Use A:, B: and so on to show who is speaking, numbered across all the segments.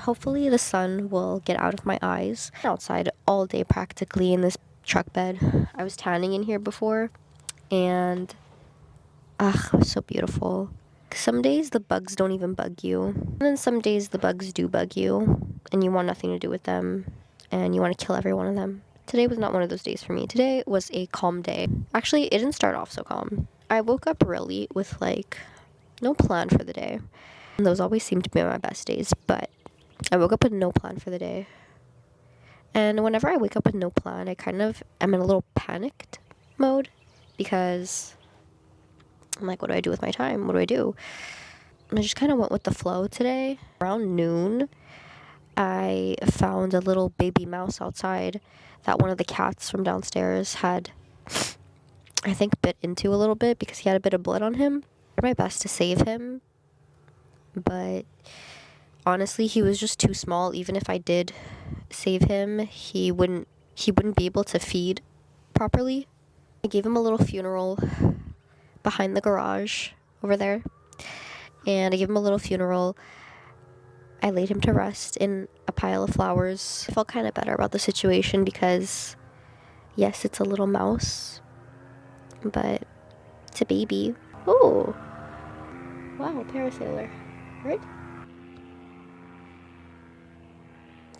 A: Hopefully the sun will get out of my eyes. Outside all day practically in this truck bed. I was tanning in here before and it was so beautiful. Some days the bugs don't even bug you. And then some days the bugs do bug you and you want nothing to do with them and you want to kill every one of them. Today was not one of those days for me. Today was a calm day. Actually, it didn't start off so calm. I woke up early with like no plan for the day. And those always seem to be my best days, but I woke up with no plan for the day. And whenever I wake up with no plan, I kind of am in a little panicked mode because I'm like, what do I do with my time? What do I do? And I just kind of went with the flow today. Around noon, I found a little baby mouse outside that one of the cats from downstairs had, I think, bit into a little bit because he had a bit of blood on him. I did my best to save him, but honestly, he was just too small. Even if I did save him, he wouldn't be able to feed properly. I gave him a little funeral behind the garage over there, and I gave him a little funeral. I laid him to rest in a pile of flowers. I felt kind of better about the situation because, yes, it's a little mouse, but it's a baby. Oh, wow, parasailer, right?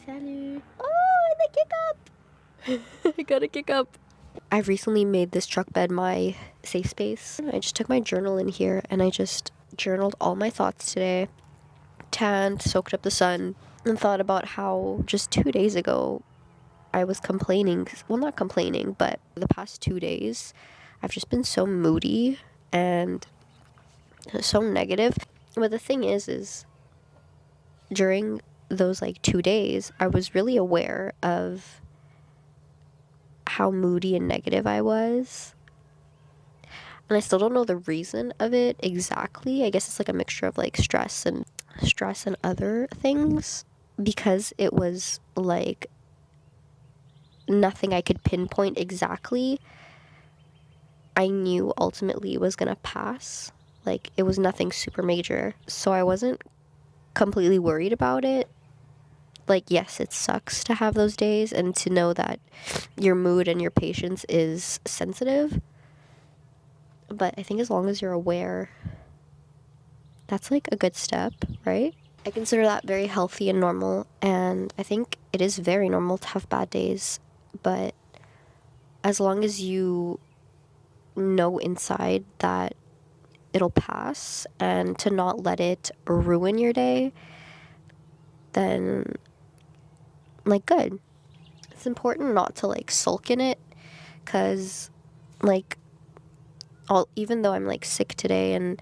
A: Salut. Oh, and the kick up. I got a kick up. I recently made this truck bed my safe space. I just took my journal in here and I just journaled all my thoughts today. Tanned, soaked up the sun, and thought about how just 2 days ago I was complaining. Well, not complaining, but the past 2 days I've just been so moody and so negative. But the thing is during those like 2 days, I was really aware of how moody and negative I was. And I still don't know the reason of it exactly. I guess it's like a mixture of like stress and other things, because it was like nothing I could pinpoint exactly. I knew ultimately it was gonna pass. Like it was nothing super major. So I wasn't completely worried about it. Like, yes, it sucks to have those days and to know that your mood and your patience is sensitive. But I think as long as you're aware, that's like a good step, right? I consider that very healthy and normal. And I think it is very normal to have bad days. But as long as you know inside that it'll pass and to not let it ruin your day, then like good. It's important not to like sulk in it, because like even though I'm like sick today and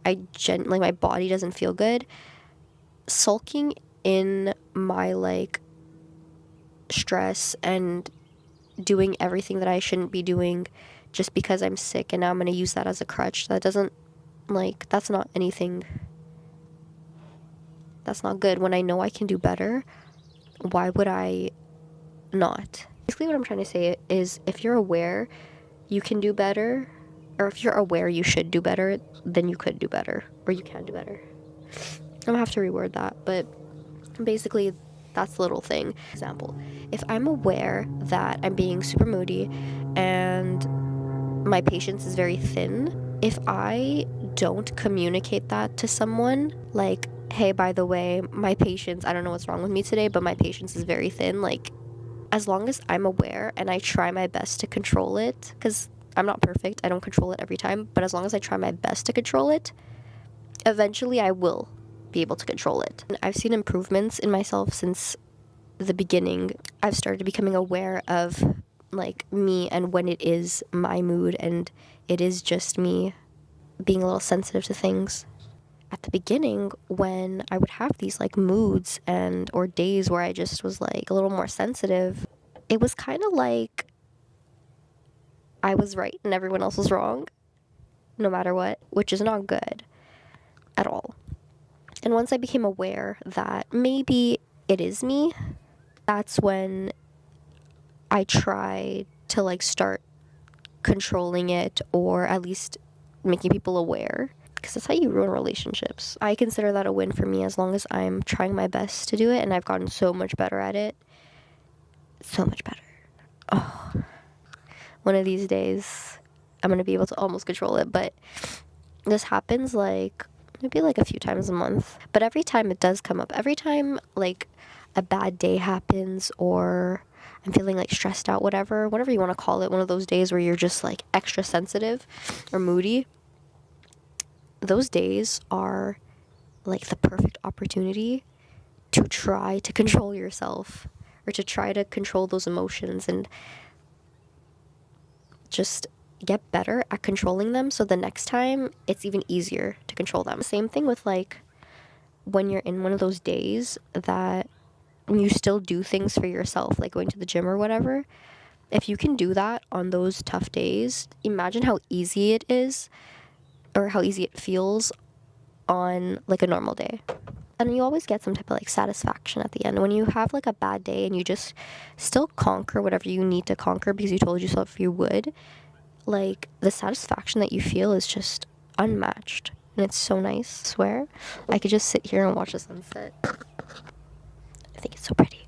A: like my body doesn't feel good, sulking in my like stress and doing everything that I shouldn't be doing just because I'm sick and now I'm going to use that as a crutch, that doesn't, like, that's not anything, that's not good. When I know I can do better, why would I not? Basically what I'm trying to say is, if you're aware you can do better, or if you're aware you should do better, then you could do better, or you can do better. I'm gonna have to reword that, but basically that's the little thing. Example, if I'm aware that I'm being super moody and my patience is very thin, if I don't communicate that to someone, like, hey, by the way, my patience, I don't know what's wrong with me today, but my patience is very thin, like, as long as I'm aware and I try my best to control it, because I'm not perfect, I don't control it every time, but as long as I try my best to control it, eventually I will be able to control it. And I've seen improvements in myself since the beginning. I've started becoming aware of like me and when it is my mood and it is just me being a little sensitive to things. At the beginning, when I would have these like moods and or days where I just was like a little more sensitive, it was kind of like I was right and everyone else was wrong, no matter what, which is not good at all. And once I became aware that maybe it is me, that's when I try to like start controlling it, or at least making people aware. because that's how you ruin relationships. I consider that a win for me as long as I'm trying my best to do it, and I've gotten so much better at it. So much better. Oh, one of these days, I'm going to be able to almost control it, but this happens like maybe like a few times a month. But every time it does come up, every time like a bad day happens or I'm feeling like stressed out, whatever you want to call it, one of those days where you're just like extra sensitive or moody, those days are like the perfect opportunity to try to control yourself or to try to control those emotions and just get better at controlling them so the next time it's even easier to control them. Same thing with like when you're in one of those days that you still do things for yourself, like going to the gym or whatever. If you can do that on those tough days, imagine how easy it is or how easy it feels on like a normal day. And you always get some type of like satisfaction at the end when you have like a bad day and you just still conquer whatever you need to conquer because you told yourself you would. Like the satisfaction that you feel is just unmatched and it's so nice. I swear I could just sit here and watch the sunset. I think it's so pretty.